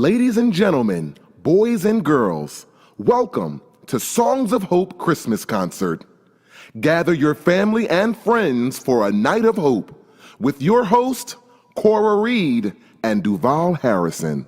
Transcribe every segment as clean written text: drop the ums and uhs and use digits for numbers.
Ladies and gentlemen, boys and girls, welcome to Songs of Hope Christmas Concert. Gather your family and friends for a night of hope with your host, Cora Reed and Duval Harrison.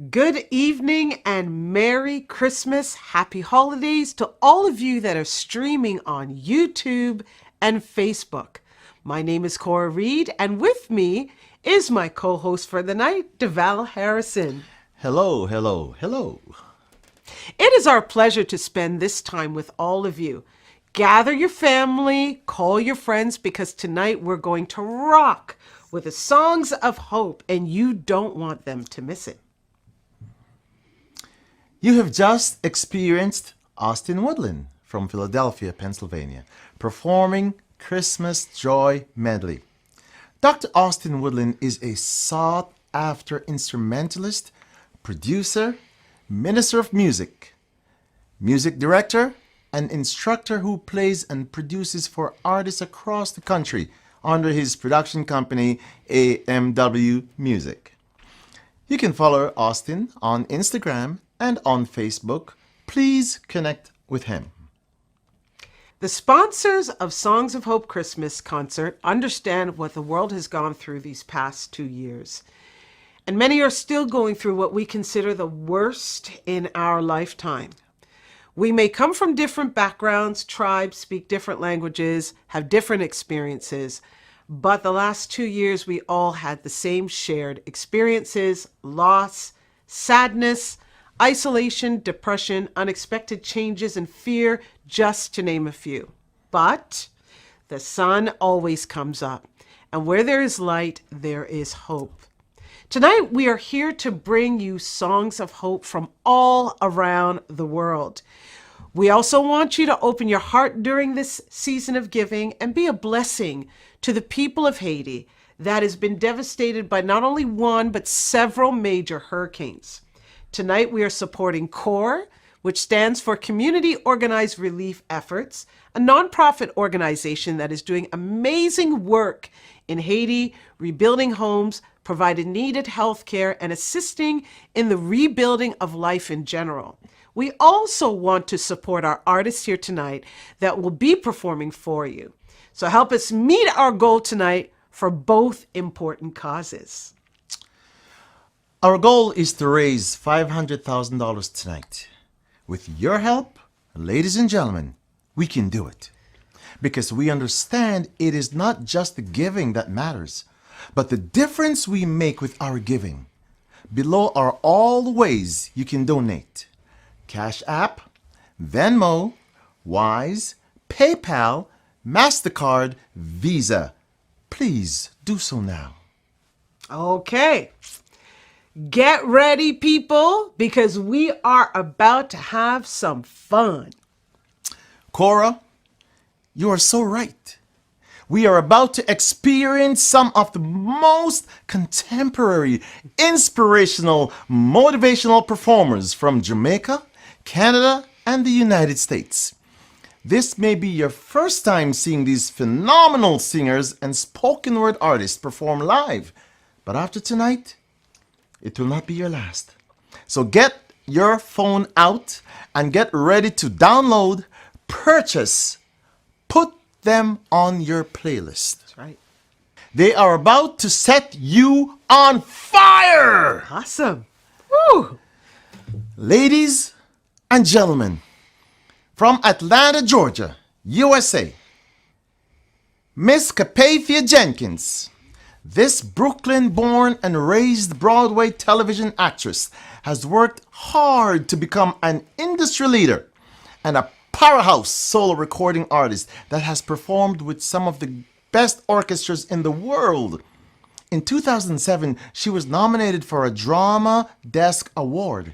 Good evening and Merry Christmas. Happy holidays to all of you that are streaming on YouTube and Facebook. My name is Cora Reed, and with me is my co-host for the night, Duval Harrison. Hello, hello, hello. It is our pleasure to spend this time with all of you. Gather your family, call your friends, because tonight we're going to rock with the songs of hope, and you don't want them to miss it. You have just experienced Austin Woodland from Philadelphia, Pennsylvania, performing Christmas Joy Medley. Dr. Austin Woodland is a sought-after instrumentalist, producer, minister of music, music director, and instructor who plays and produces for artists across the country under his production company, AMW Music. You can follow Austin on Instagram and on Facebook. Please connect with him. The sponsors of Songs of Hope Christmas Concert understand what the world has gone through these past 2 years. And many are still going through what we consider the worst in our lifetime. We may come from different backgrounds, tribes, speak different languages, have different experiences, but the last 2 years we all had the same shared experiences: loss, sadness, isolation, depression, unexpected changes, and fear, just to name a few. But the sun always comes up, and where there is light, there is hope. Tonight, we are here to bring you songs of hope from all around the world. We also want you to open your heart during this season of giving and be a blessing to the people of Haiti that has been devastated by not only one, but several major hurricanes. Tonight, we are supporting CORE, which stands for Community Organized Relief Efforts, a nonprofit organization that is doing amazing work in Haiti, rebuilding homes, providing needed health care, and assisting in the rebuilding of life in general. We also want to support our artists here tonight that will be performing for you. So help us meet our goal tonight for both important causes. Our goal is to raise $500,000 tonight. With your help, ladies and gentlemen, we can do it. Because we understand it is not just the giving that matters, but the difference we make with our giving. Below are all the ways you can donate: Cash App, Venmo, Wise, PayPal, MasterCard, Visa. Please do so now. Okay. Get ready, people, because we are about to have some fun. Cora, you are so right. We are about to experience some of the most contemporary, inspirational, motivational performers from Jamaica, Canada, and the United States. This may be your first time seeing these phenomenal singers and spoken word artists perform live, but after tonight, it will not be your last. So get your phone out and get ready to download, purchase, put them on your playlist. That's right. They are about to set you on fire! Awesome. Woo! Ladies and gentlemen, from Atlanta, Georgia, USA, Miss Capathia Jenkins. This Brooklyn-born and raised Broadway television actress has worked hard to become an industry leader and a powerhouse solo recording artist that has performed with some of the best orchestras in the world. In 2007, she was nominated for a Drama Desk Award.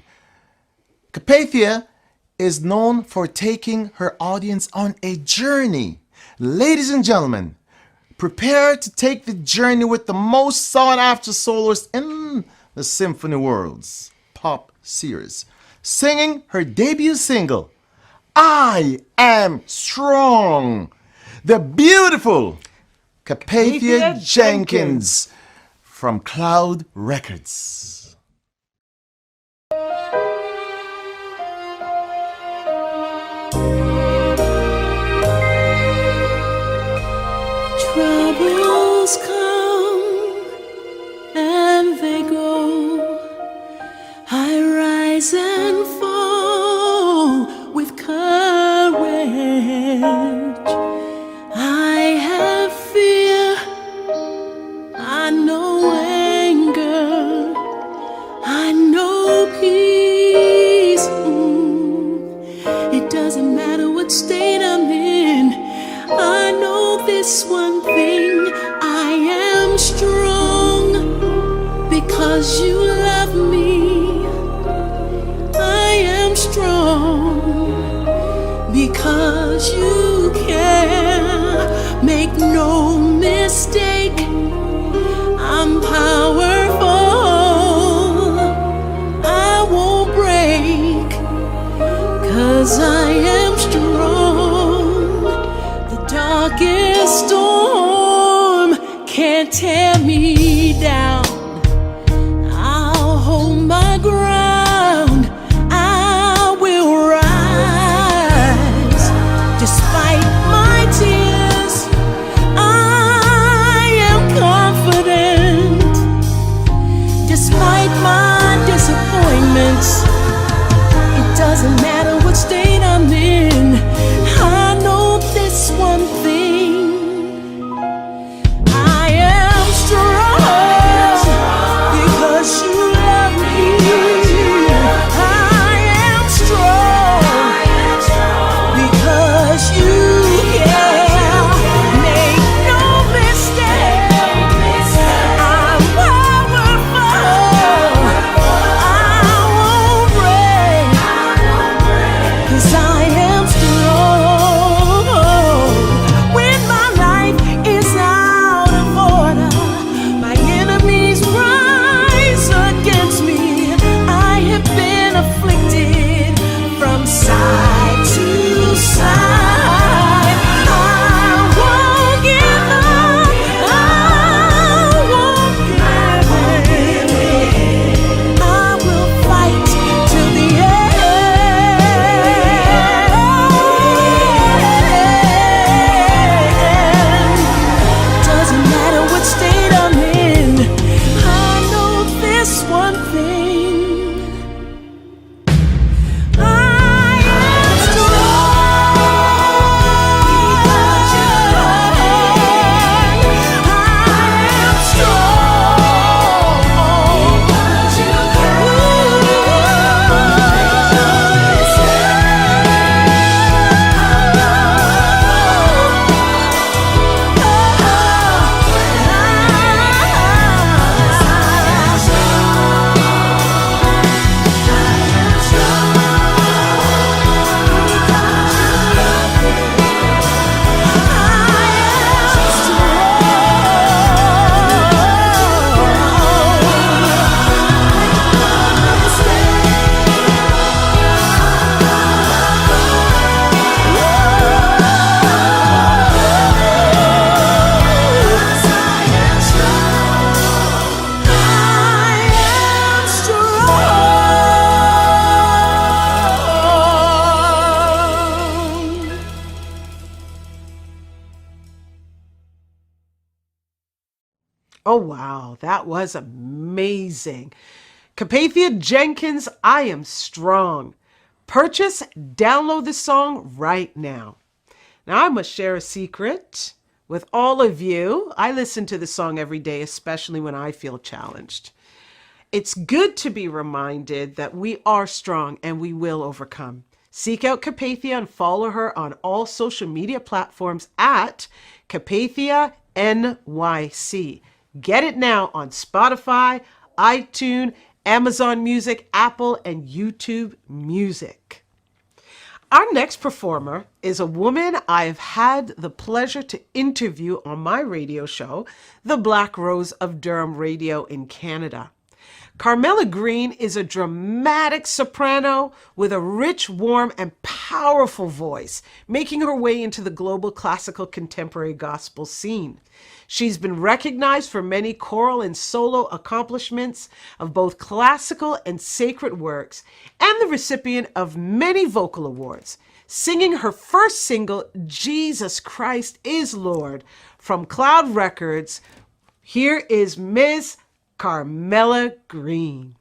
Capathia is known for taking her audience on a journey. Ladies and gentlemen, prepare to take the journey with the most sought-after soloist in the symphony world's pop series, singing her debut single, I Am Strong. The beautiful Capathia Jenkins from Cloud Records. Troubles come and they go. I rise and fall with courage. I have fear, I know anger, I know peace. It doesn't matter what state I'm in. I know this one thing, I am strong because you love me. I am strong because you care. Make no mistake, I'm powerful. I won't break, 'cause I am strong. The darkest storm can't tear me down. I'll hold my ground. I will rise despite my tears. I am confident despite my disappointments. It doesn't matter what state I'm in. I know this one thing, I am strong because you love me. I am strong because you care. Make no mistake, I'm powerful. I won't break, 'cause I am strong. When my life is out of order, my enemies rise against me. I have been afflicted from side to side. I won't give up. I won't give in. I will fight till the end. Doesn't matter what state I'm in. I know this one thing, I am strong. I am Oh, wow, that was amazing. Capathia Jenkins, I Am Strong. Purchase, download the song right now. Now, I must share a secret with all of you. I listen to the song every day, especially when I feel challenged. It's good to be reminded that we are strong and we will overcome. Seek out Capathia and follow her on all social media platforms at Capathia NYC. Get it now on Spotify, iTunes, Amazon Music, Apple, and YouTube Music. Our next performer is a woman I've had the pleasure to interview on my radio show, The Black Rose of Durham Radio in Canada. Carmela Green is a dramatic soprano with a rich, warm, and powerful voice, making her way into the global classical contemporary gospel scene. She's been recognized for many choral and solo accomplishments of both classical and sacred works, and the recipient of many vocal awards, singing her first single, Jesus Christ is Lord, from Cloud Records. Here is Ms. Carmela Green.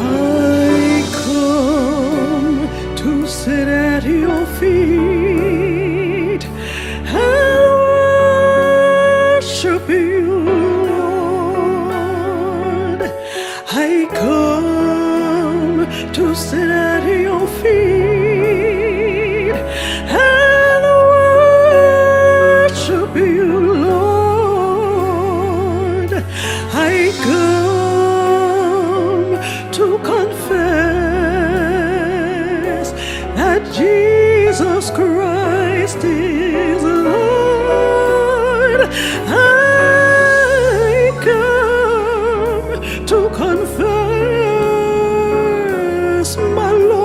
I come to sit at your feet and worship you, Lord. I come to sit at your feet and worship you, Lord. I come to confess that Jesus Christ is Lord. I come to confess my Lord.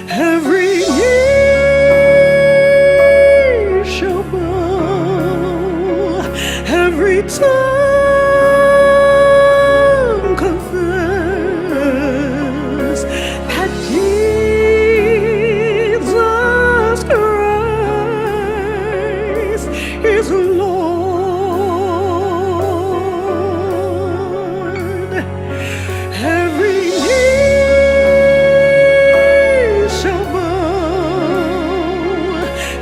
Every knee shall bow, every tongue confess that Jesus Christ is Lord. Every knee shall bow,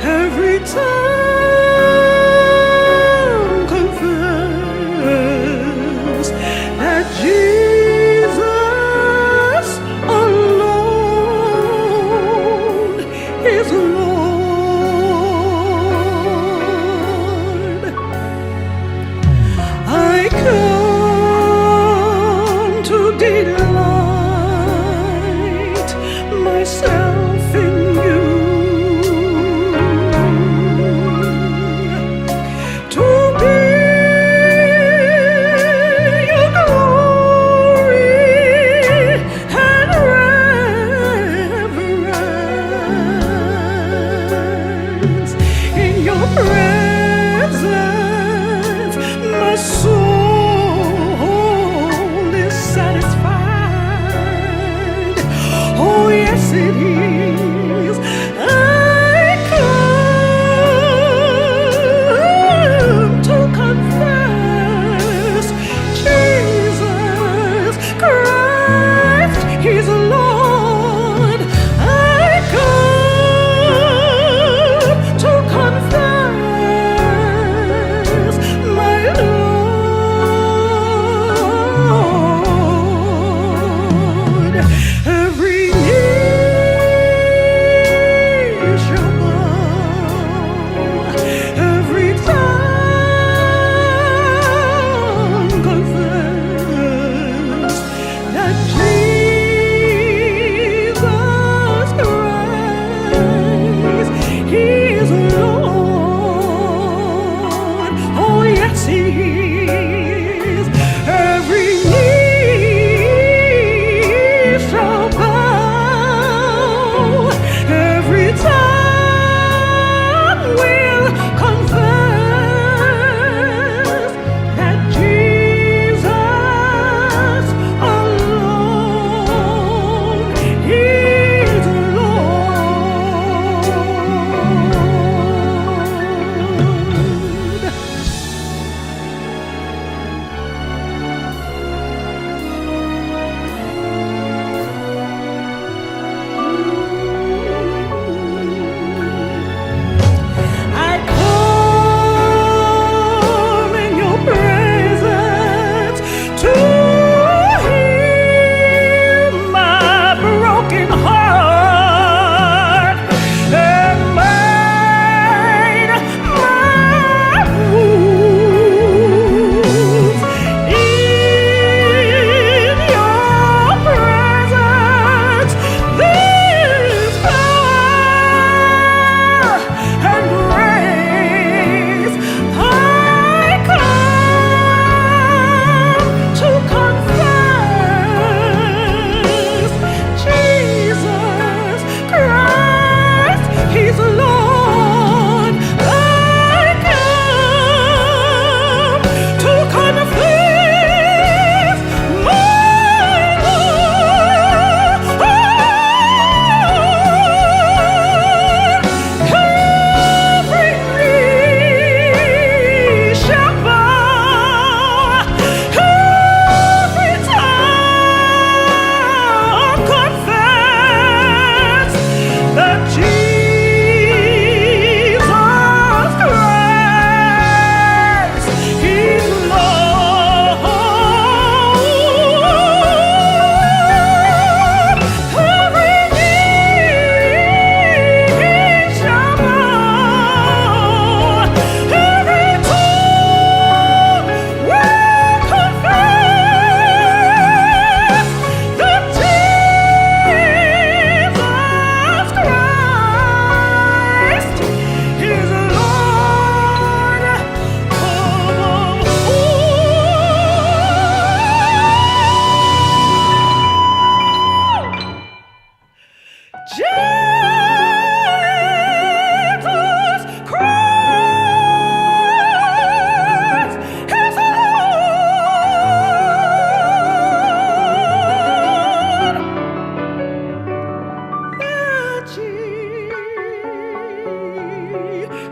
every tongue confess that Jesus alone is Lord. I come to delight myself in you, to be your glory and reverence.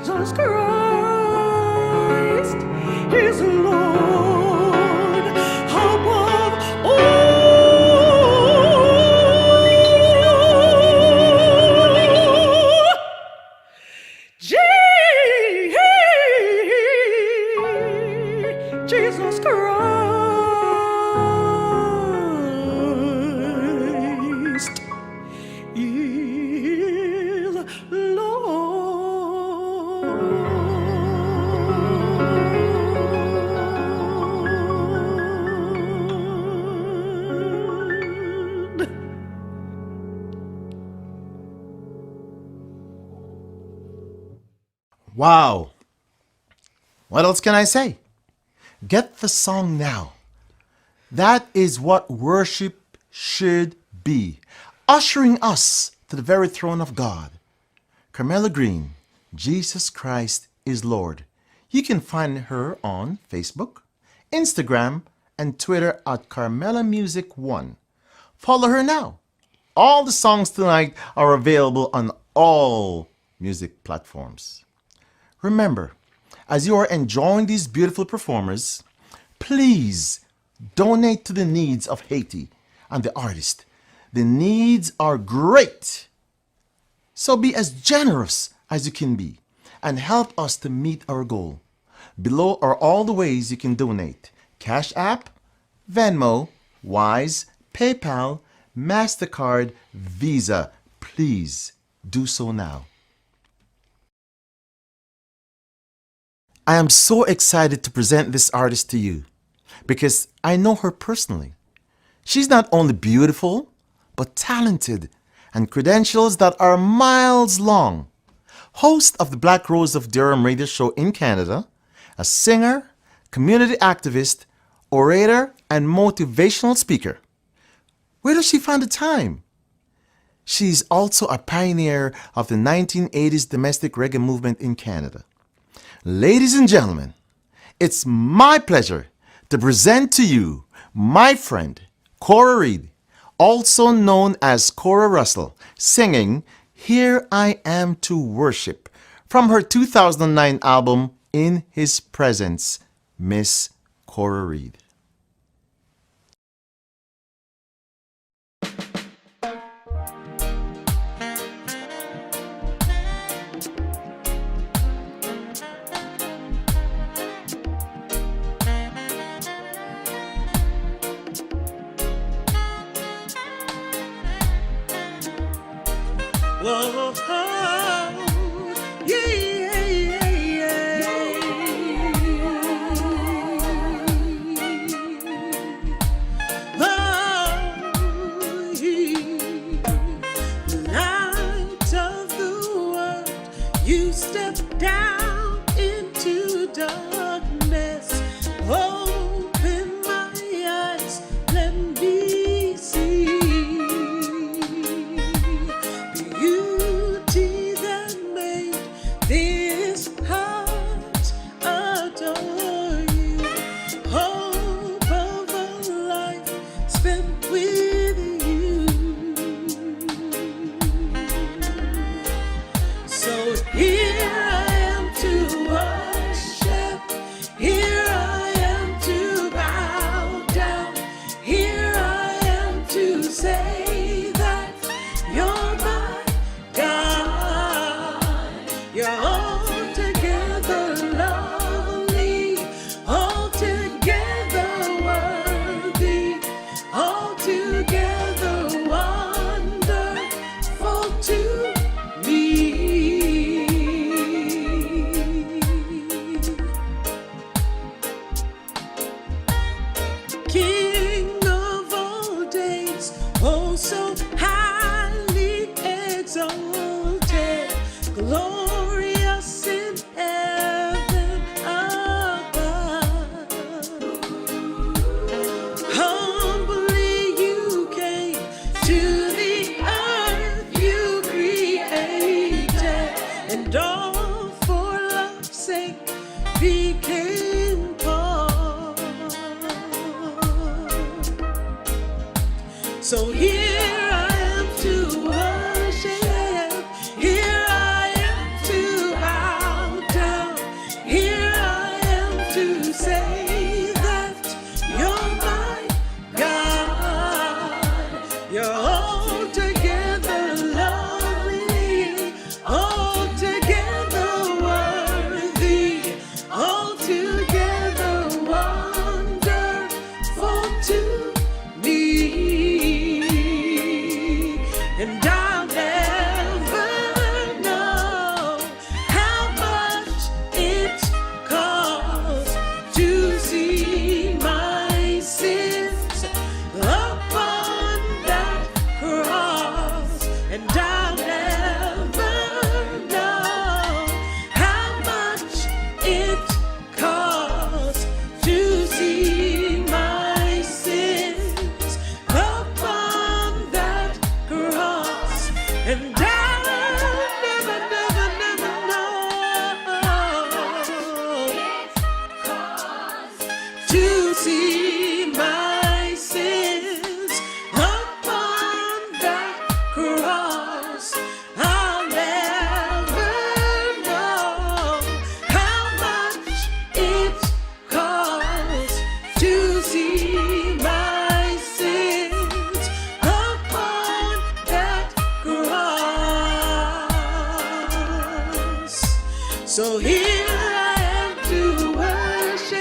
Jesus Christ is Lord above all. Jesus Christ is Lord. Wow. What else can I say? Get the song now. That is what worship should be, ushering us to the very throne of God. Carmela Green, Jesus Christ is Lord. You can find her on Facebook, Instagram, and Twitter at Carmela Music 1. Follow her now. All the songs tonight are available on all music platforms. Remember, as you are enjoying these beautiful performers, please donate to the needs of Haiti and the artist. The needs are great. So be as generous as you can be and help us to meet our goal. Below are all the ways you can donate: Cash App, Venmo, Wise, PayPal, MasterCard, Visa. Please do so now. I am so excited to present this artist to you because I know her personally. She's not only beautiful, but talented and credentials that are miles long. Host of the Black Rose of Durham radio show in Canada, a singer, community activist, orator, and motivational speaker. Where does she find the time? She's also a pioneer of the 1980s domestic reggae movement in Canada. Ladies and gentlemen, it's my pleasure to present to you my friend, Cora Reed, also known as Cora Russell, singing Here I Am to Worship from her 2009 album In His Presence, Miss Cora Reed. Whoa, yeah, yeah, yeah. Oh, light of the world, you step down into darkness. Open my eyes, let me see beauty that made this heart adore you. Hope of a life spent with you. So here I am to worship. Here I am to bow down. Here I am to say that you're my God. You're altogether lovely, altogether worthy, altogether wonderful to me. King of all days, oh so highly exalted, glorious in heaven above. Humbly you came to the earth you created, and all for love's sake became poor. So here I am to worship. Here I am to bow So here I am to worship.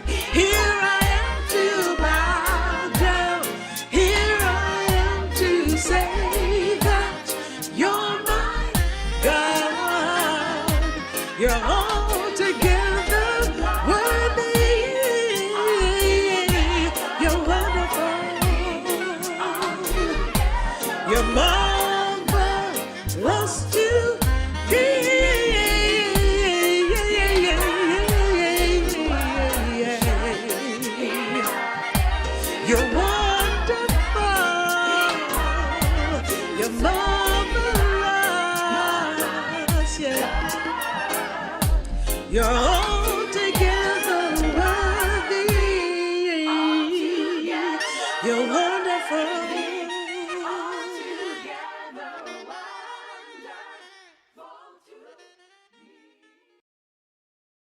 Here I am to bow down. Here I am to say that you're my God. You're altogether worthy. You're wonderful. You're marvelous to me. You're wonderful. You're marvelous. Yeah. You're altogether worthy. You're wonderful.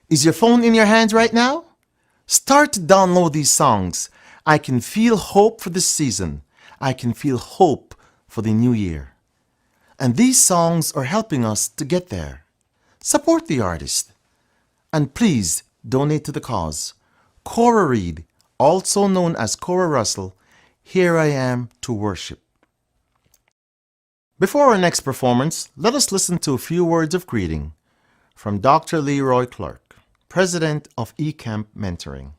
Is your phone in your hands right now? Start to download these songs. I can feel hope for this season. I can feel hope for the new year. And these songs are helping us to get there. Support the artist. And please donate to the cause. Cora Reed, also known as Cora Russell, Here I Am to Worship. Before our next performance, let us listen to a few words of greeting from Dr. Leroy Clark, President of eCamp Mentoring.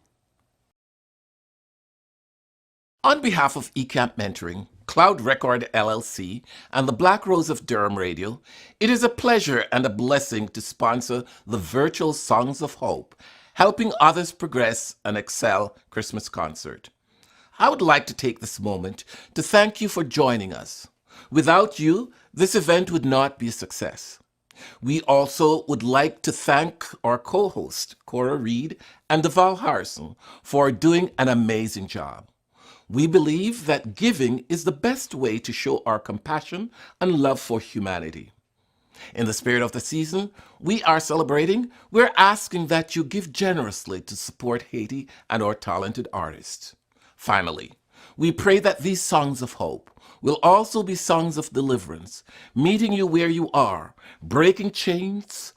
On behalf of eCamp Mentoring, Cloud Record LLC, and the Black Rose of Durham Radio, it is a pleasure and a blessing to sponsor the virtual Songs of Hope, helping others progress and excel Christmas concert. I would like to take this moment to thank you for joining us. Without you, this event would not be a success. We also would like to thank our co-host, Cora Reed and Deval Harrison, for doing an amazing job. We believe that giving is the best way to show our compassion and love for humanity. In the spirit of the season we are celebrating, we're asking that you give generously to support Haiti and our talented artists. Finally, we pray that these songs of hope will also be songs of deliverance, meeting you where you are, breaking chains,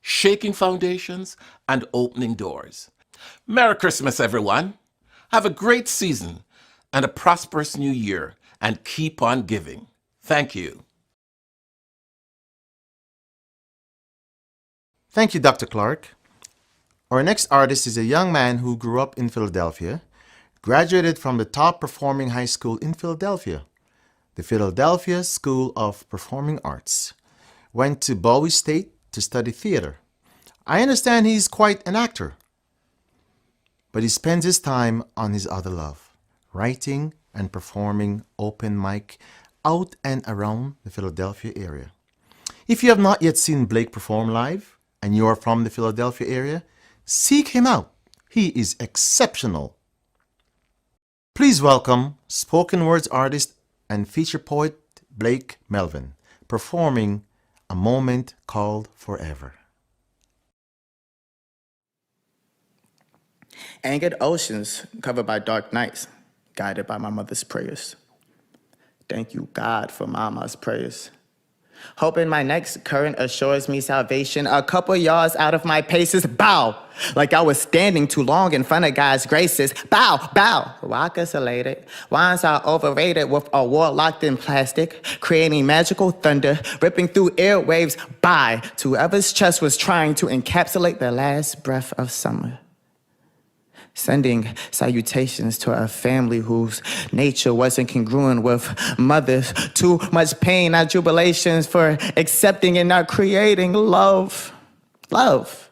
shaking foundations, and opening doors. Merry Christmas, everyone. Have a great season and a prosperous new year, and keep on giving. Thank you. Thank you, Dr. Clark. Our next artist is a young man who grew up in Philadelphia, graduated from the top performing high school in Philadelphia, the Philadelphia School of Performing Arts. Went to Bowie State to study theater. I understand he's quite an actor, but he spends his time on his other love, writing and performing open mic out and around the Philadelphia area. If you have not yet seen Blake perform live and you are from the Philadelphia area, seek him out. He is exceptional. Please welcome spoken words artist and feature poet Blake Melvin, performing A Moment Called Forever. Angered oceans covered by dark nights, guided by my mother's prayers. Thank you, God, for mama's prayers. Hope in my next current assures me salvation. A couple yards out of my paces, bow, like I was standing too long in front of God's graces. Bow, bow, rock isolated. Wines are overrated with a war locked in plastic, creating magical thunder, ripping through airwaves by to whoever's chest was trying to encapsulate the last breath of summer. Sending salutations to a family whose nature wasn't congruent with mothers. Too much pain, not jubilations for accepting and not creating love. Love.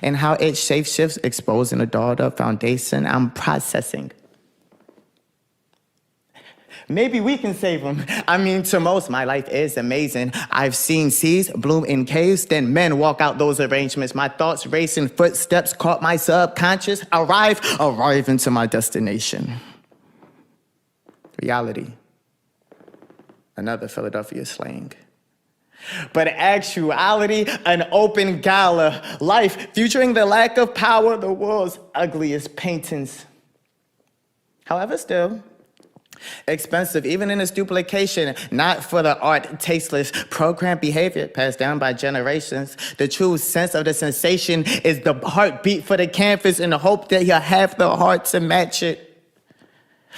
And how it shapeshifts, exposing a daughter foundation I'm processing. Maybe we can save them. I mean, to most, my life is amazing. I've seen seeds bloom in caves, then men walk out those arrangements. My thoughts racing, footsteps caught my subconscious. Arrive into my destination. Reality. Another Philadelphia slang. But actuality, an open gala. Life, featuring the lack of power, the world's ugliest paintings. However, still, Expensive, even in its duplication, not for the art, tasteless, programmed behavior passed down by generations. The true sense of the sensation is the heartbeat for the canvas in the hope that you'll have the heart to match it.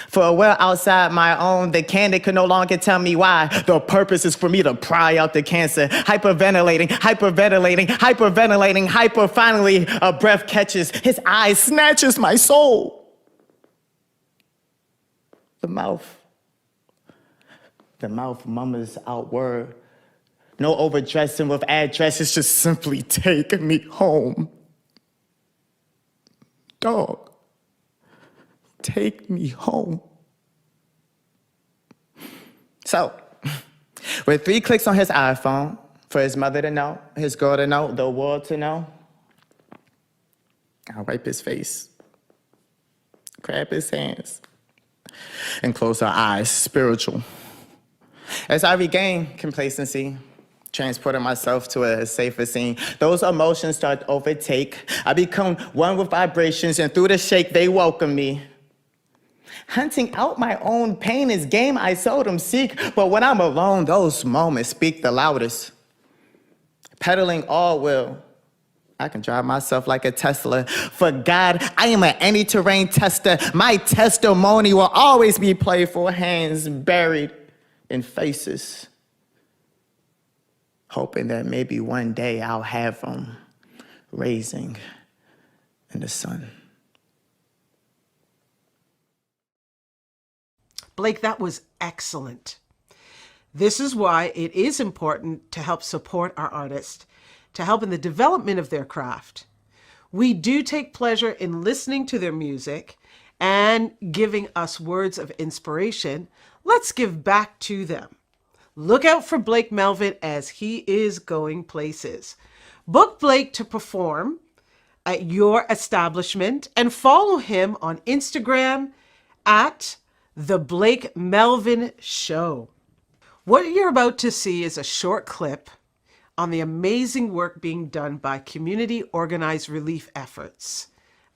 For a well outside my own, the candid could no longer tell me why. The purpose is for me to pry out the cancer. Hyperventilating, hyperventilating, hyperventilating, hyper. Finally, a breath catches. His eye snatches my soul. The mouth murmurs out word. No overdressing with addresses, just simply take me home. Dog, take me home. So, with 3 clicks on his iPhone, for his mother to know, his girl to know, the world to know, I'll wipe his face, grab his hands, and close our eyes, spiritual. As I regain complacency, transporting myself to a safer scene, those emotions start to overtake. I become one with vibrations, and through the shake, they welcome me. Hunting out my own pain is game I seldom seek, but when I'm alone, those moments speak the loudest. Pedaling all will, I can drive myself like a Tesla. For God, I am an any-terrain tester. My testimony will always be playful, hands buried in faces, hoping that maybe one day I'll have them raising in the sun. Blake, that was excellent. This is why it is important to help support our artists, to help in the development of their craft. We do take pleasure in listening to their music and giving us words of inspiration. Let's give back to them. Look out for Blake Melvin as he is going places. Book Blake to perform at your establishment and follow him on Instagram at The Blake Melvin Show. What you're about to see is a short clip on the amazing work being done by Community Organized Relief Efforts,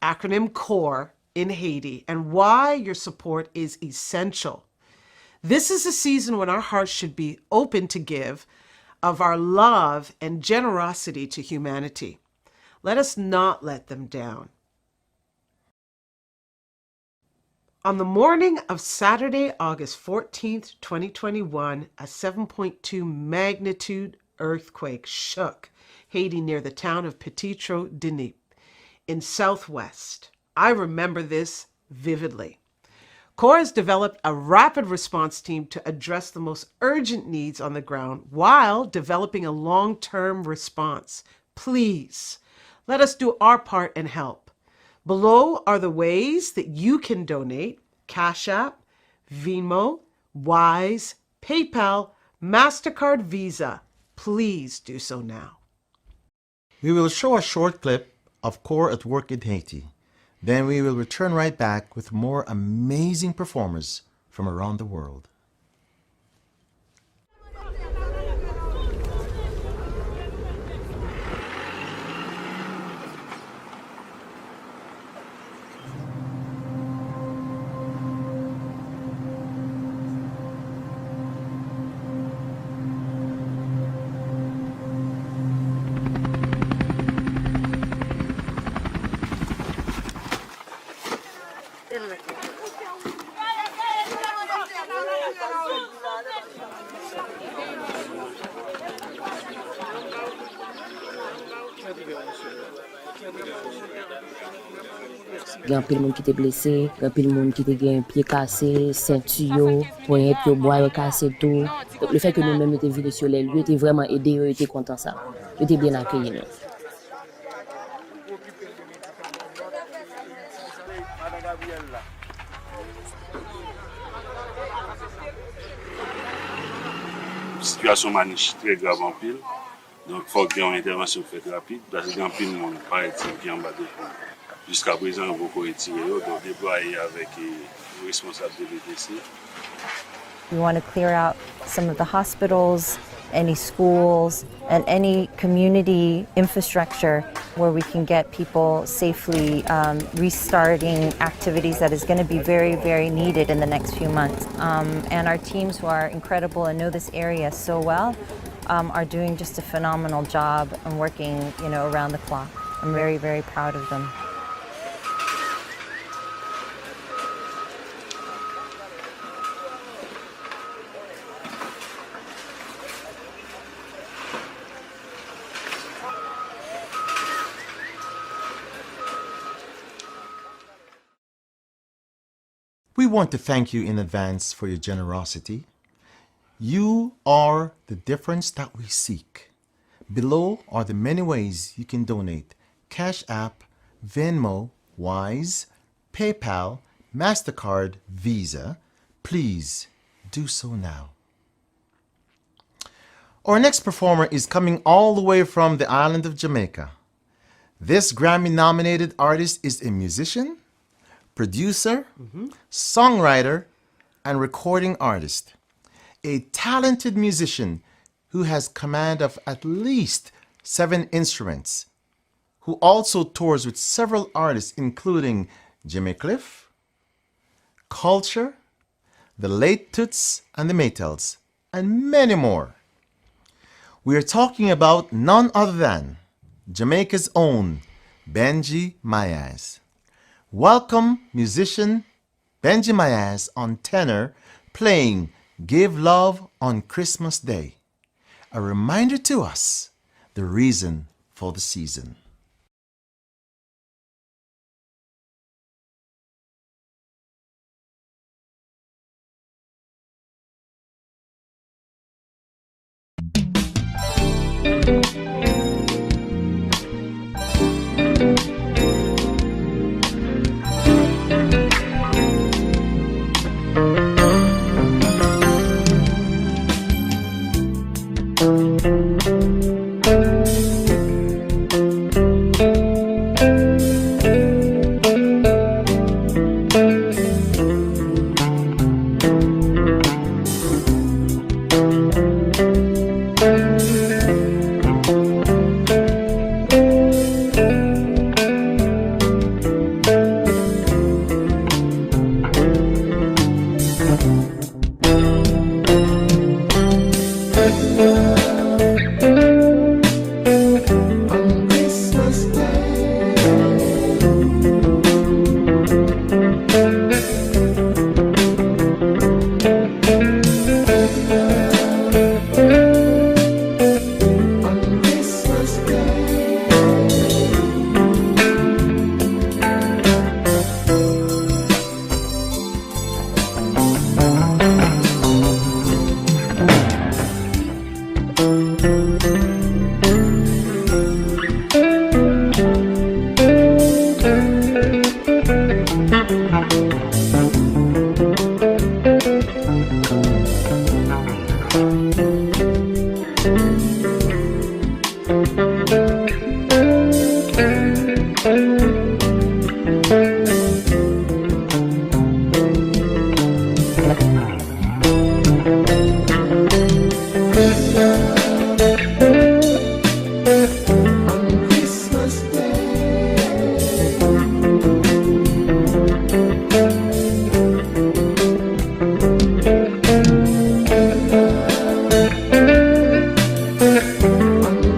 acronym CORE, in Haiti, and why your support is essential. This is a season when our hearts should be open to give of our love and generosity to humanity. Let us not let them down. On the morning of Saturday, August 14th, 2021, a 7.2 magnitude earthquake shook Haiti near the town of Petitro-Denis in southwest. I remember this vividly. CORE has developed a rapid response team to address the most urgent needs on the ground while developing a long-term response. Please, let us do our part and help. Below are the ways that you can donate: Cash App, Venmo, Wise, PayPal, MasterCard, Visa. Please do so now. We will show a short clip of CORE at work in Haiti. Then we will return right back with more amazing performers from around the world. Gen pile moun ki te blese, gen pile moun ki te gen pied cassé, ceinture, poignet puis bois cassé tout. Donc le fait que nous-mêmes étions venus sur les lieux, était vraiment aidé, ils étaient contents ça. Ils étaient bien accueillis nous. Situation maniche très grave en pile. Donc, il faut qu'il y ait une intervention faite rapide, parce qu'il y a un pile de monde par Haïti qui est en bas de fond. Jusqu'à présent, on va beaucoup retirer, donc déployer avec les responsables de l'EDC. We want to clear out some of the hospitals any schools, and any community infrastructure where we can get people safely restarting activities that is going to be very, very needed in the next few months. And our teams, who are incredible and know this area so well, are doing just a phenomenal job and working, around the clock. I'm very, very proud of them. We want to thank you in advance for your generosity. You are the difference that we seek. Below are the many ways you can donate: Cash App, Venmo, Wise, PayPal, MasterCard, Visa. Please do so now. Our next performer is coming all the way from the island of Jamaica. This Grammy-nominated artist is a musician, producer, songwriter, and recording artist. A talented musician who has command of at least 7 instruments, who also tours with several artists including Jimmy Cliff, Culture, the Late Toots and the Maytals, and many more. We are talking about none other than Jamaica's own Benji Mayaz. Welcome musician Benji Mayaz on tenor, playing Give Love on Christmas Day. A reminder to us, the reason for the season.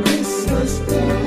Christmas Day.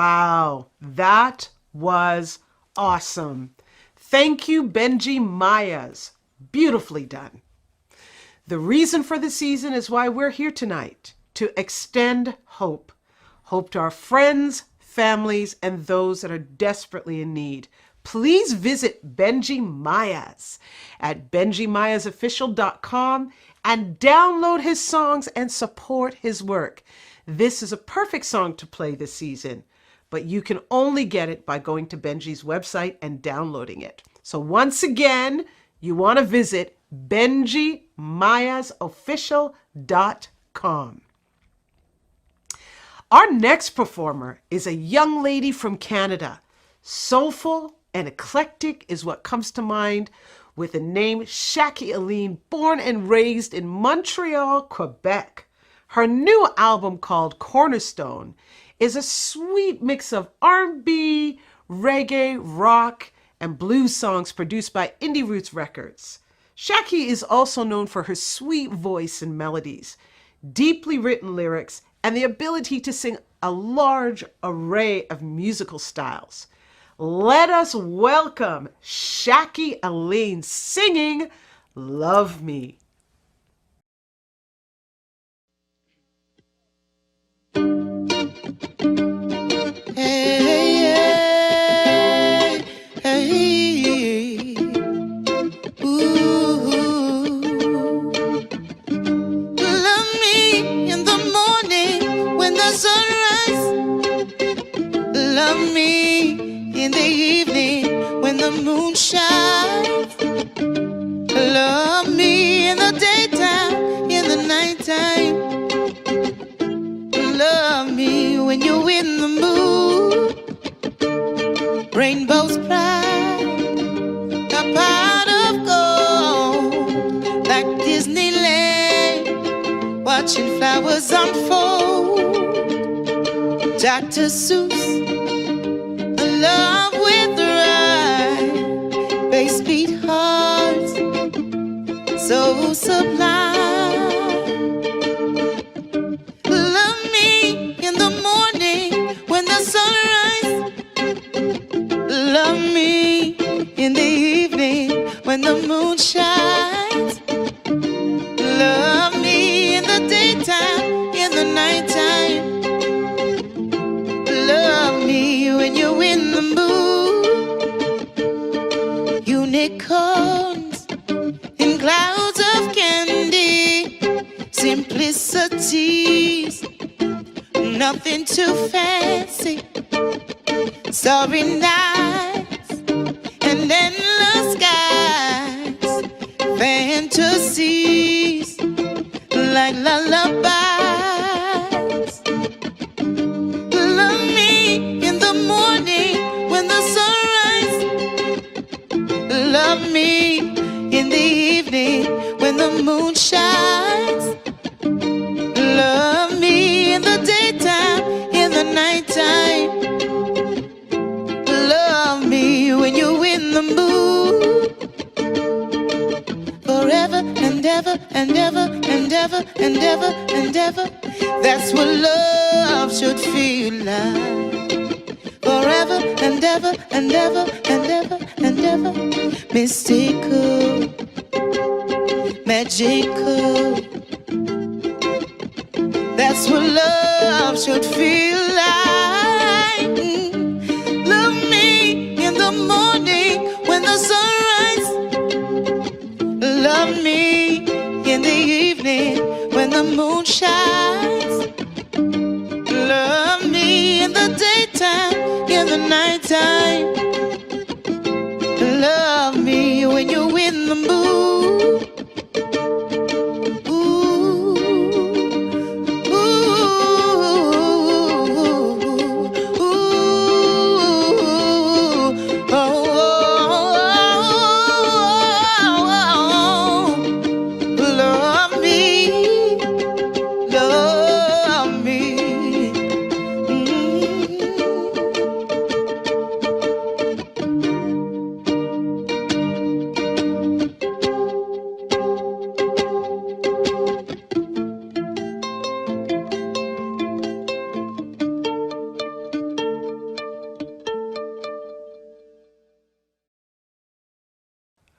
Wow, that was awesome. Thank you, Benji Myers. Beautifully done. The reason for the season is why we're here tonight, to extend hope. Hope to our friends, families, and those that are desperately in need. Please visit Benji Myers at benjimayasofficial.com and download his songs and support his work. This is a perfect song to play this season, but you can only get it by going to Benji's website and downloading it. So once again, you want to visit benjimayasofficial.com. Our next performer is a young lady from Canada. Soulful and eclectic is what comes to mind with the name Shaki Aline, born and raised in Montreal, Quebec. Her new album called Cornerstone is a sweet mix of R&B, reggae, rock, and blues songs produced by Indie Roots Records. Shaki is also known for her sweet voice and melodies, deeply written lyrics, and the ability to sing a large array of musical styles. Let us welcome Shaki Aline singing Love Me. Hey, hey, ooh. Love me in the morning when the sunrise. Love me in the evening when the moon shines. Love me in the daytime, in the nighttime. Love me when you're in the mood. Rainbows bright, a pot of gold, like Disneyland, watching flowers unfold. Dr. Seuss, a love with rhyme, bass beat hearts, so sublime. Love me in the morning when the sunrise. Love me in the evening when the moon shines. Love me in the daytime, in the nighttime. Love me when you're in the mood. Unicorns in clouds of candy, simplicities, nothing too fancy. Starry nights and endless skies, fantasies like lullabies. Love me in the morning when the sunrise. Love me in the evening when the moon shines. Love me in the daytime, in the nighttime. Love me when you're in the mood. Forever and ever and ever and ever and ever and ever. That's what love should feel like. Forever and ever and ever and ever and ever. Mystical, magical. That's what love should feel like. Love me in the morning when the sunrise. Love me in the evening when the moon shines. Love me in the daytime, in the nighttime. Love me when you're in the mood.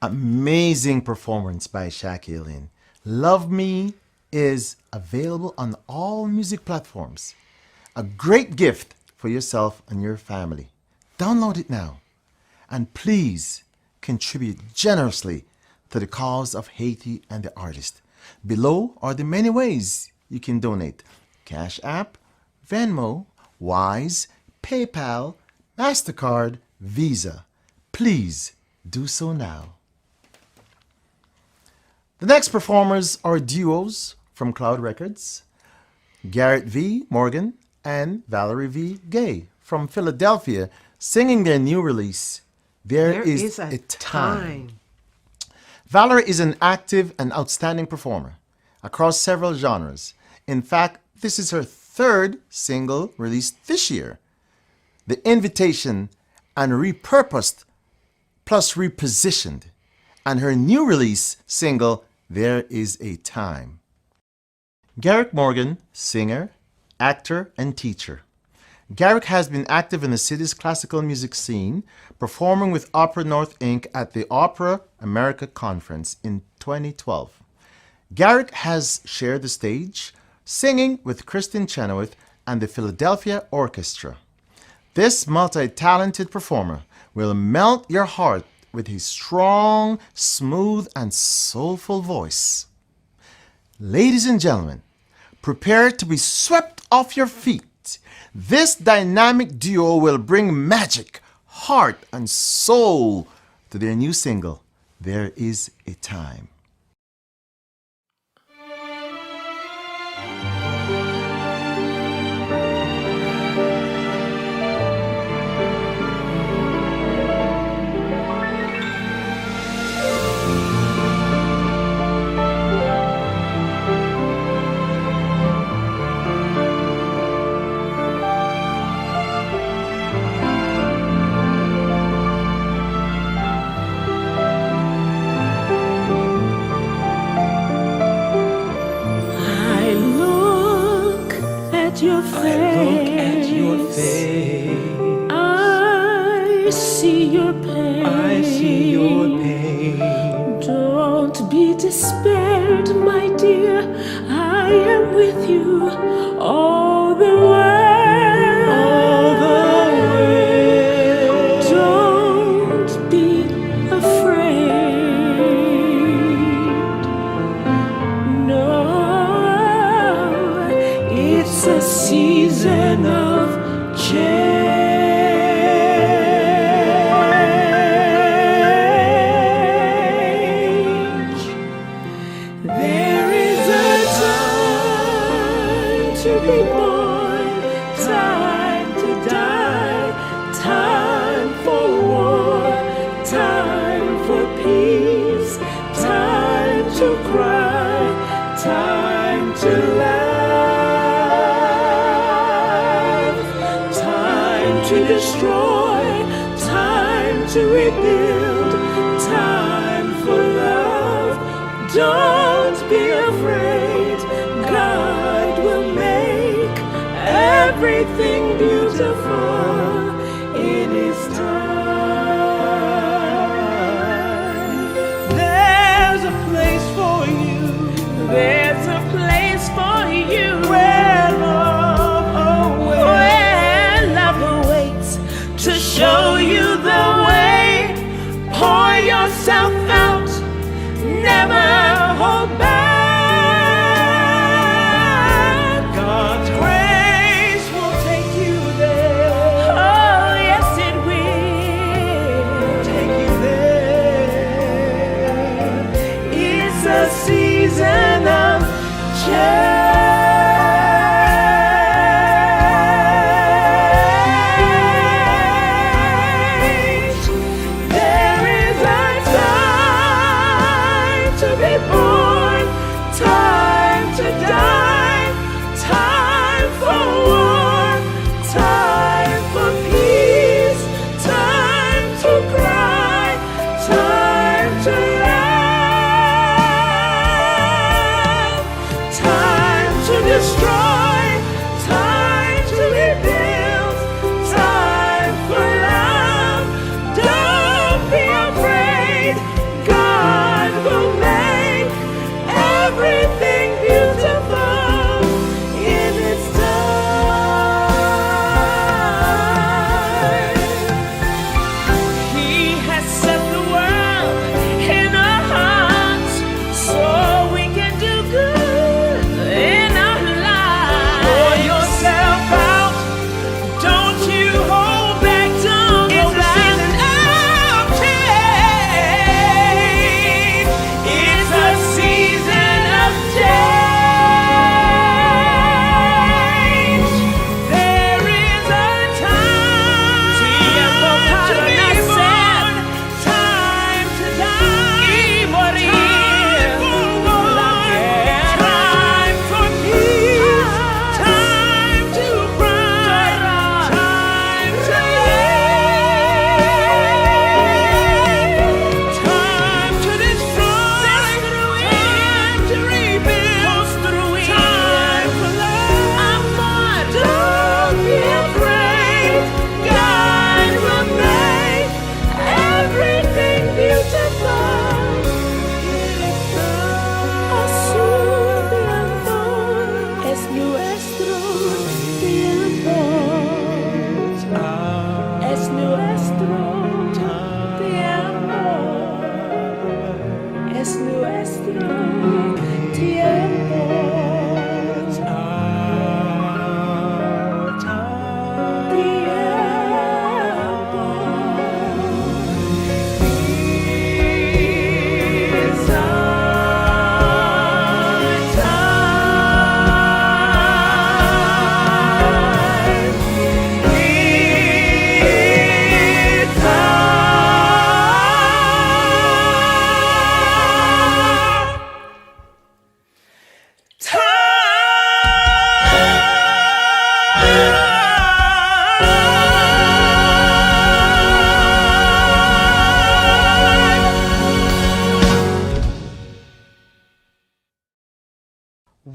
Amazing performance by Shaki Lynn. Love Me is available on all music platforms. A great gift for yourself and your family. Download it now. And please contribute generously to the cause of Haiti and the artist. Below are the many ways you can donate. Cash App, Venmo, Wise, PayPal, MasterCard, Visa. Please do so now. The next performers are duos from Cloud Records, Garrett V. Morgan and Valerie V. Gay from Philadelphia, singing their new release, There Is a Time. Valerie is an active and outstanding performer across several genres. In fact, this is her third single released this year. The Invitation and Repurposed plus Repositioned, and her new release single, There Is a Time. Garrick Morgan, singer, actor, and teacher. Garrick has been active in the city's classical music scene, performing with Opera North Inc. at the Opera America Conference in 2012. Garrick has shared the stage, singing with Kristen Chenoweth and the Philadelphia Orchestra. This multi-talented performer will melt your heart with his strong, smooth, and soulful voice. Ladies and gentlemen, prepare to be swept off your feet. This dynamic duo will bring magic, heart, and soul to their new single, There Is a Time. Your face. I look at your face. I see your pain. I see your pain. Don't be despaired, my dear. I am with you all the way. All the way. Don't be afraid. No. It's a season of change. There is a time to be born, time to die, time for war, time for peace, time to cry, time to laugh. To destroy, time to rebuild, time for love. Don't be afraid, God will make everything beautiful in His time. There's a place for you, there's a place for you where love awaits. To show you the way, pour yourself out, never hold back. God's grace will take you there. Oh, yes, it will. Take you there. It's a season of change. Go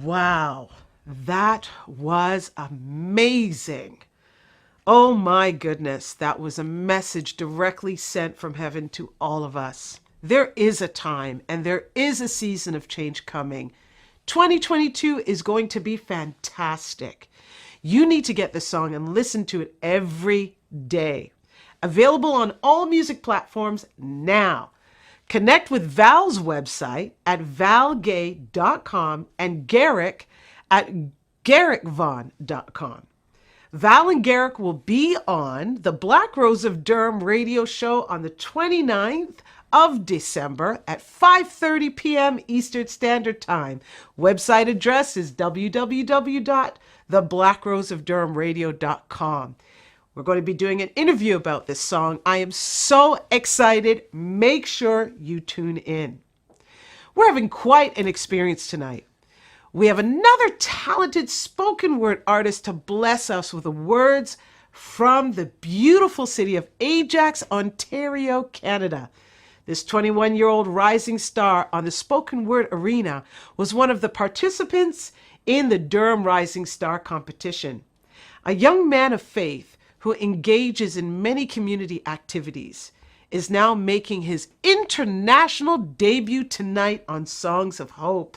Wow, that was amazing. Oh my goodness, that was a message directly sent from heaven to all of us. There is a time and there is a season of change coming. 2022 is going to be fantastic. You need to get this song and listen to it every day. Available on all music platforms now. Connect with Val's website at valgay.com and Garrick at garrickvaughn.com. Val and Garrick will be on the Black Rose of Durham radio show on the 29th of December at 5:30 p.m. Eastern Standard Time. Website address is www.theblackroseofdurhamradio.com. We're going to be doing an interview about this song. I am so excited. Make sure you tune in. We're having quite an experience tonight. We have another talented spoken word artist to bless us with the words from the beautiful city of Ajax, Ontario, Canada. This 21-year-old rising star on the spoken word arena was one of the participants in the Durham Rising Star competition. A young man of faith who engages in many community activities is now making his international debut tonight on Songs of Hope.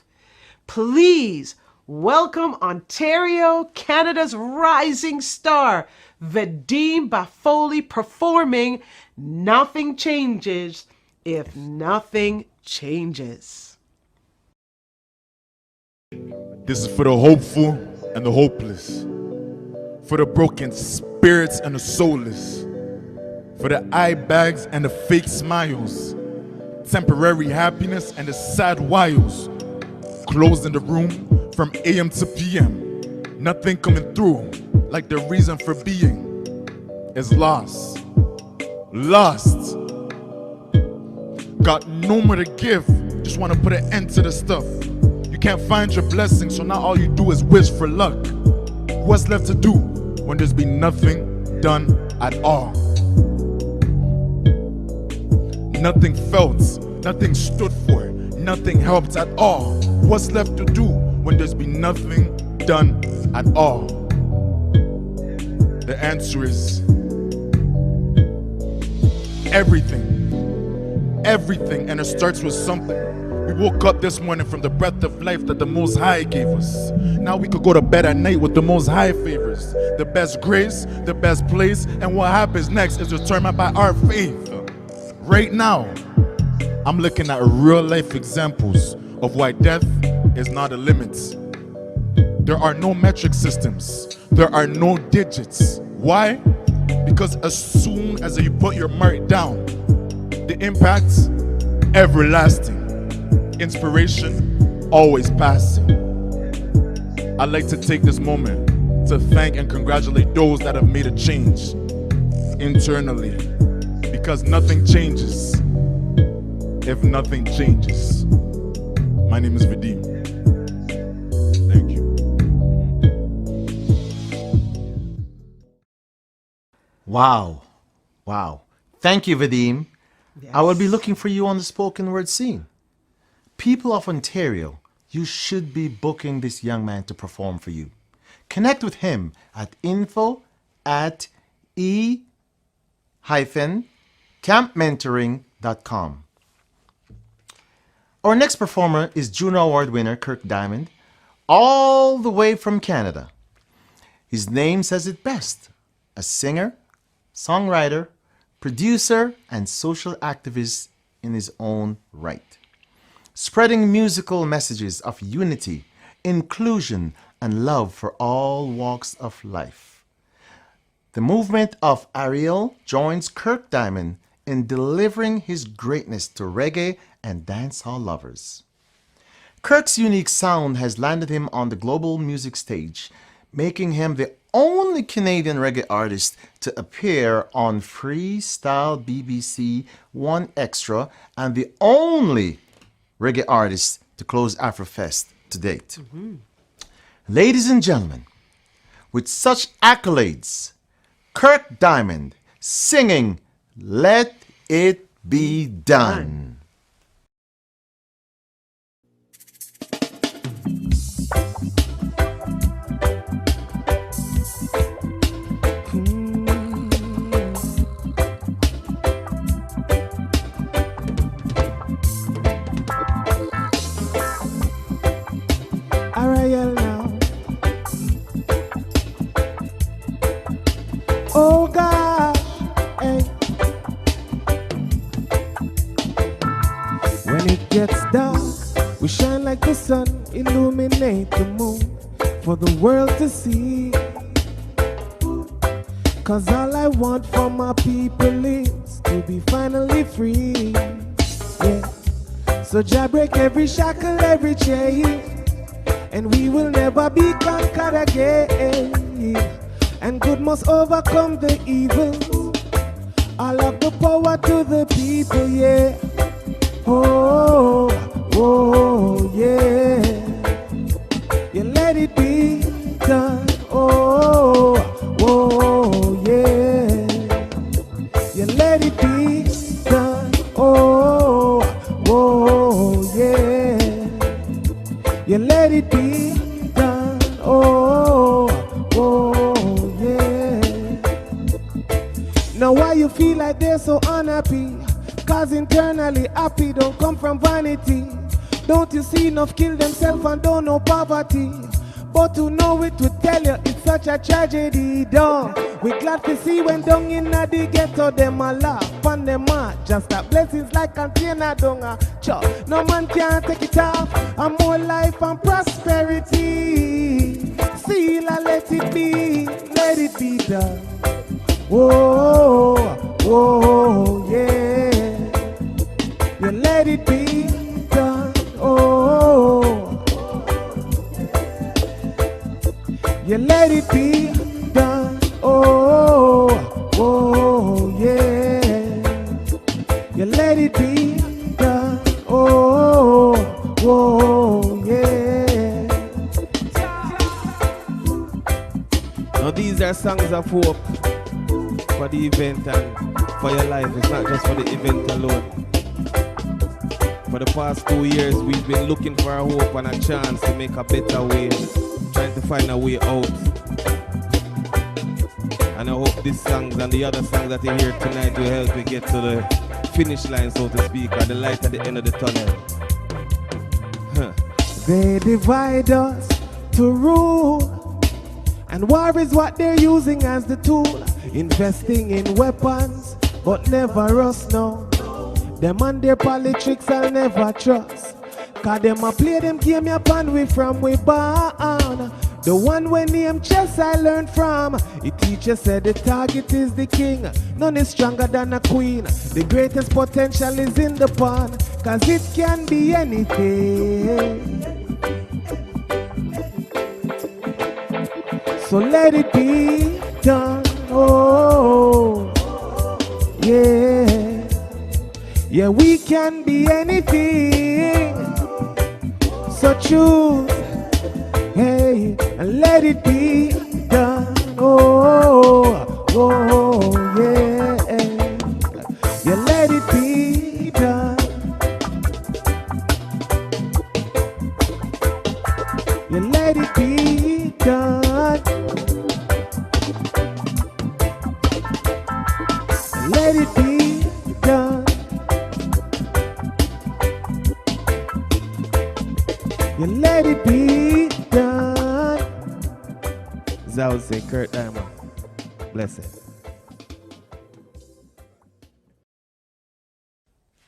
Please welcome Ontario, Canada's rising star, Vadim Bafoli, performing Nothing Changes If Nothing Changes. This is for the hopeful and the hopeless, for the broken spirits and the soulless, for the eye bags and the fake smiles, temporary happiness and the sad wiles. Closed in the room from AM to PM. Nothing coming through like the reason for being is lost. Lost. Got no more to give. Just want to put an end to the stuff. You can't find your blessing, so now all you do is wish for luck. What's left to do when there's been nothing done at all? Nothing felt, nothing stood for, nothing helped at all. What's left to do when there's been nothing done at all? The answer is everything. Everything, and it starts with something. We woke up this morning from the breath of life that the Most High gave us. Now we could go to bed at night with the Most High favors, the best grace, the best place, and what happens next is determined by our faith. Right now, I'm looking at real life examples of why death is not a limit. There are no metric systems. There are no digits. Why? Because as soon as you put your mark down, the impact's everlasting. Inspiration always passing. I'd like to take this moment to thank and congratulate those that have made a change internally, because nothing changes if nothing changes. My name is Vadim. Thank you. Wow. Wow. Thank you, Vadim. Yes. I will be looking for you on the spoken word scene. People of Ontario, you should be booking this young man to perform for you. Connect with him at info@e-campmentoring.com. Our next performer is Juno Award winner Kirk Diamond, all the way from Canada. His name says it best: a singer, songwriter, producer, and social activist in his own right, spreading musical messages of unity, inclusion, and love for all walks of life. The movement of Ariel joins Kirk Diamond in delivering his greatness to reggae and dancehall lovers. Kirk's unique sound has landed him on the global music stage, making him the only Canadian reggae artist to appear on Freestyle BBC One Extra and the only reggae artist to close Afrofest to date. Ladies and gentlemen, with such accolades, Kirk Diamond singing Let It Be Done. it gets dark, we shine like the sun, illuminate the moon for the world to see. 'Cause all I want for my people is to be finally free. Yeah. So Jah break every shackle, every chain, and we will never be conquered again. And good must overcome the evil. All of the power to the people, yeah. Oh, oh, yeah. You let it be done. Oh, oh, yeah. You let it be done. Oh, oh, yeah. You let it be done. Oh, oh, yeah. Now why you feel like they're so unhappy? 'Cause internally happy don't come from vanity. Don't you see enough kill themselves and don't know poverty? But to know it would tell you it's such a tragedy, dog. We glad to see when down in the ghetto them a laugh and them a just a blessings like container dung a chop. No man can take it off. And more life and prosperity. Seal and let it be done. Whoa, whoa, yeah. You let it be done. Oh, you let it be done. Oh, oh, yeah. You let it be done. Oh, oh, yeah. Now these are songs of hope for the event and for your life. It's not just for the event alone. For the past 2 years, we've been looking for a hope and a chance to make a better way, trying to find a way out. And I hope these songs and the other songs that you hear tonight will help you get to the finish line, so to speak, or the light at the end of the tunnel. They divide us to rule, and war is what they're using as the tool. Investing in weapons, but never us now. Them and their politics I'll never trust. 'Cause them a play them game upon we from we born. The one when name chess I learned from. The teacher said the target is the king. None is stronger than a queen. The greatest potential is in the pawn. 'Cause it can be anything. So let it be done. Oh, yeah. Yeah, we can be anything. So choose, hey, and let it be done. Oh, oh, yeah. Yeah, let it be done. Yeah, let it be done. Let it be done. You let it be done. As I would say, Kurt Diamond. Bless it.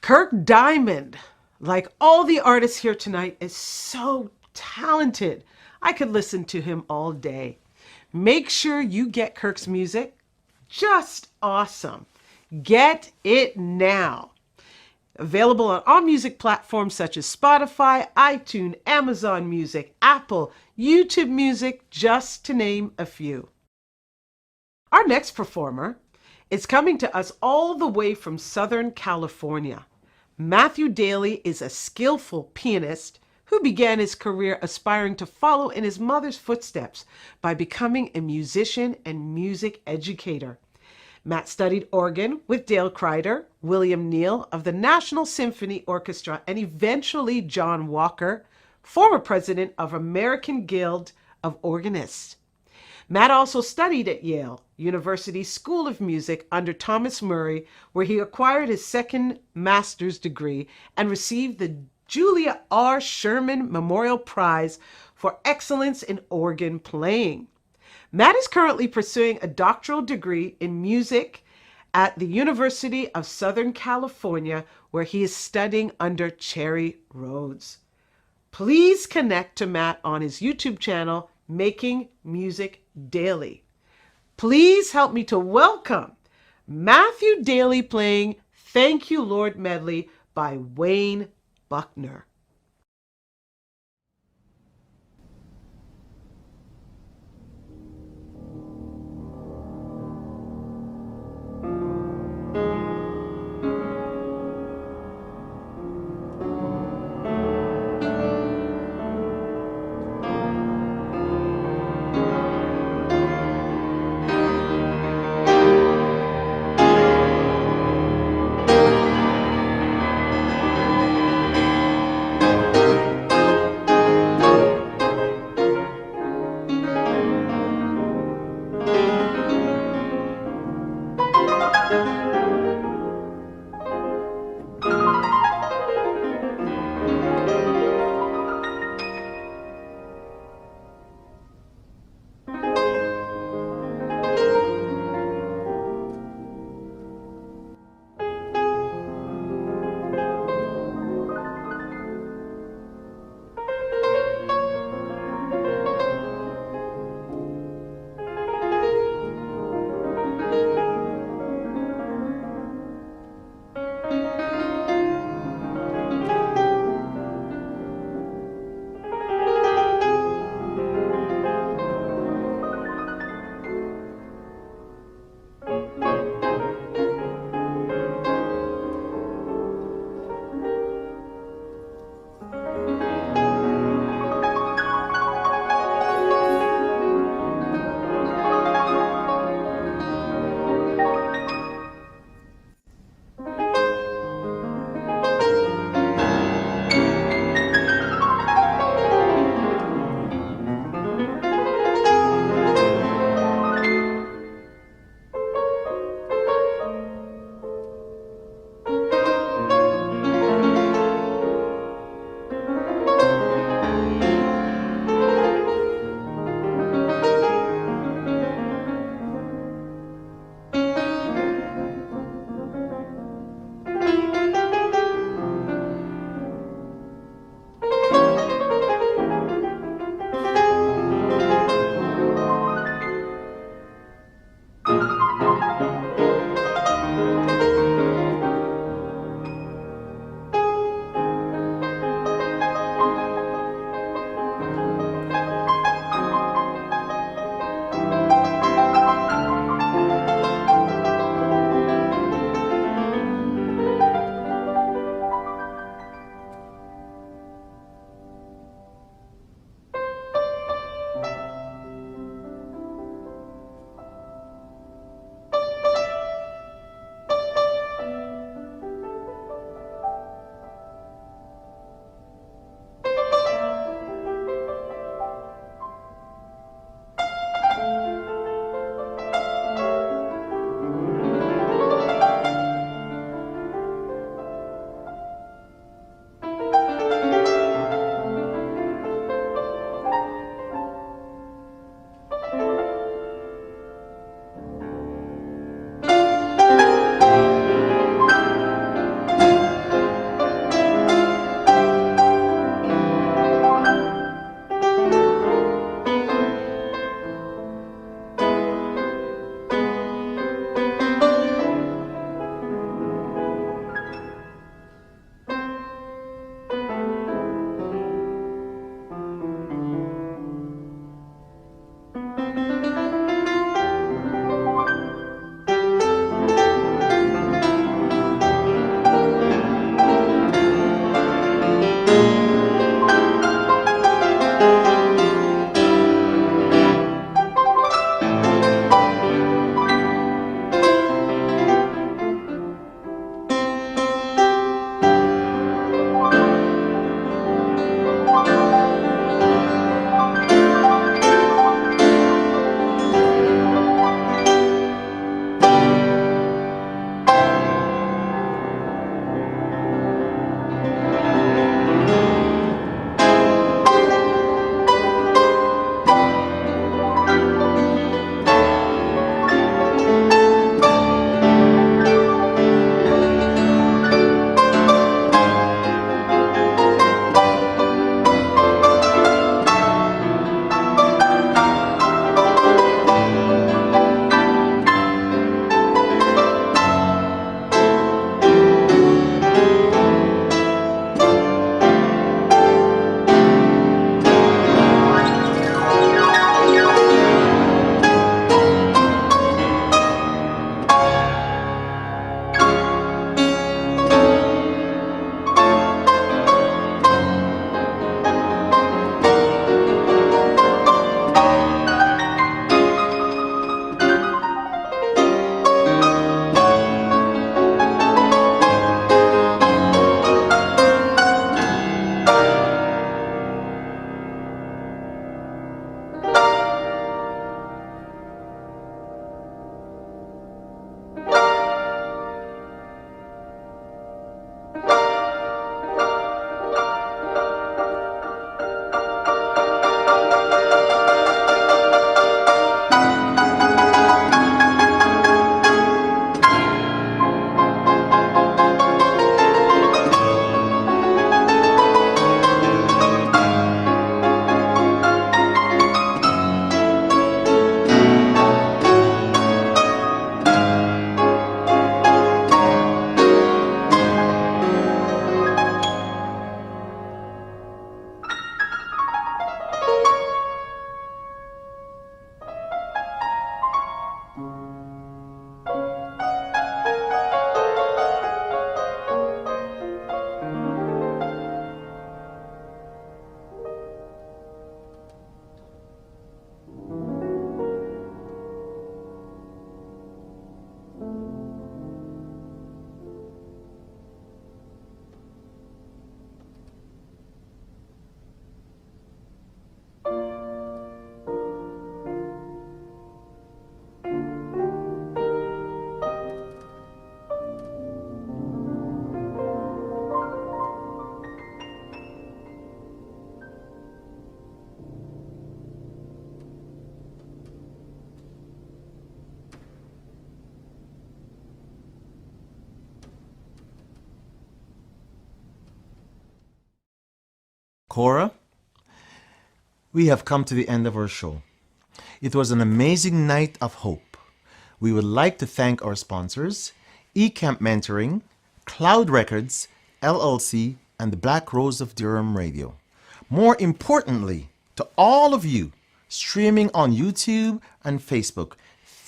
Kirk Diamond, like all the artists here tonight, is so talented. I could listen to him all day. Make sure you get Kirk's music. Just awesome. Get it now. Available on all music platforms such as Spotify, iTunes, Amazon Music, Apple, YouTube Music, just to name a few. Our next performer is coming to us all the way from Southern California. Matthew Daly is a skillful pianist who began his career aspiring to follow in his mother's footsteps by becoming a musician and music educator. Matt studied organ with Dale Kreider, William Neal of the National Symphony Orchestra, and eventually John Walker, former president of American Guild of Organists. Matt also studied at Yale University School of Music under Thomas Murray, where he acquired his second master's degree and received the Julia R. Sherman Memorial Prize for Excellence in Organ Playing. Matt is currently pursuing a doctoral degree in music at the University of Southern California, where he is studying under Cherry Rhodes. Please connect to Matt on his YouTube channel, Making Music Daily. Please help me to welcome Matthew Daly playing Thank You, Lord medley by Wayne Buckner. Cora, we have come to the end of our show. It was an amazing night of hope. We would like to thank our sponsors, eCamp Mentoring, Cloud Records, LLC, and the Black Rose of Durham Radio. More importantly, to all of you streaming on YouTube and Facebook,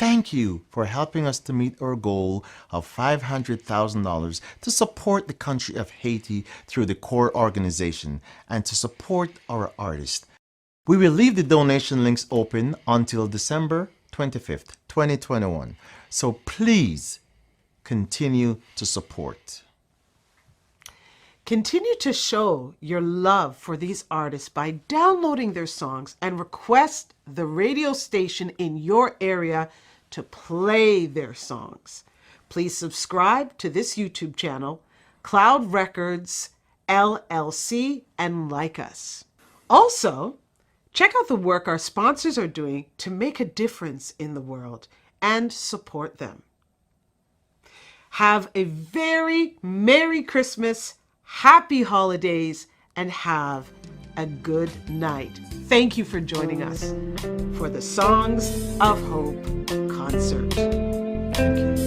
thank you for helping us to meet our goal of $500,000 to support the country of Haiti through the CORE organization and to support our artists. We will leave the donation links open until December 25th, 2021. So please continue to support. Continue to show your love for these artists by downloading their songs and request the radio station in your area to play their songs. Please subscribe to this YouTube channel, Cloud Records LLC, and like us. Also, check out the work our sponsors are doing to make a difference in the world and support them. Have a very Merry Christmas, Happy Holidays, and have a good night. Thank you for joining us for the Songs of Hope concert. Thank you.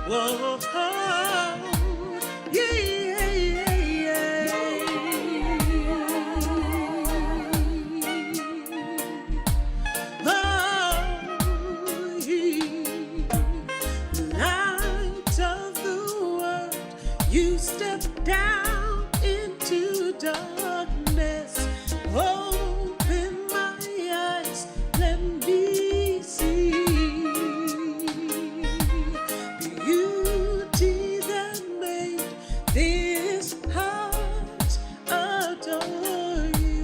Whoa, yeah, yeah, yeah, oh, light of the world, you step down into darkness. Open my eyes, let me see beauty that made this heart adore you.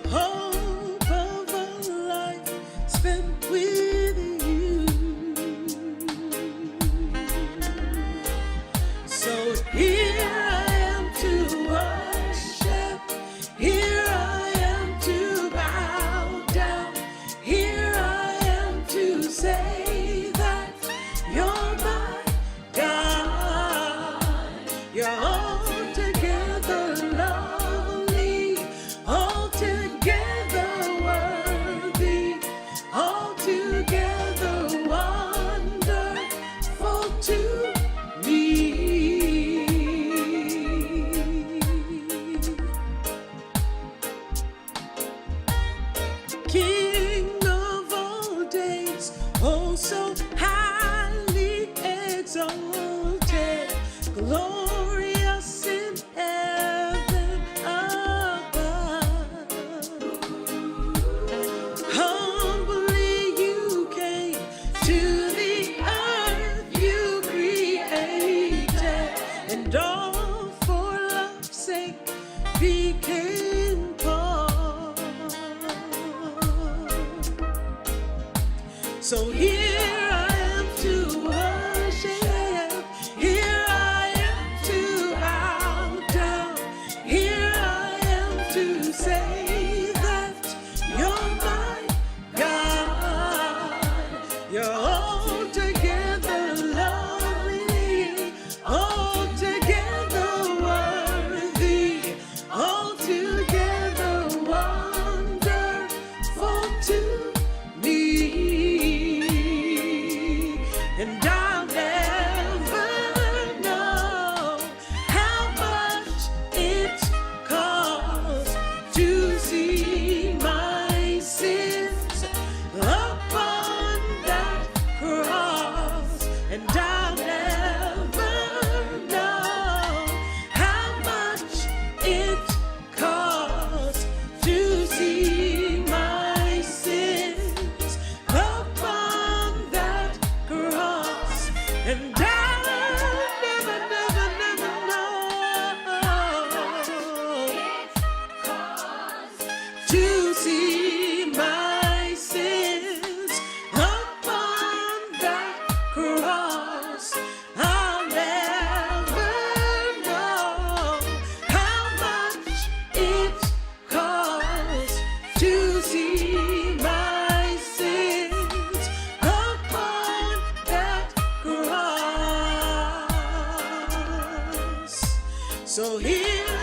Hope of a life spent with you. So here I am to worship. Here I am to bow down. Here I am to say that you're my God. You're altogether lovely, altogether worthy, altogether wonderful to me. King of all days, oh so highly So here I am to worship. Here I am to bow down. Here I am to say that you're my God. You're altogether lovely, altogether worthy, altogether wonderful to me. And I'll never know how much it costs to see my sins upon that cross. And I'll never know how much it costs to see my sins upon that cross. And I'll never, never, never know to see my sins upon that cross. I'll never know how much it costs to see my sins upon that cross. So here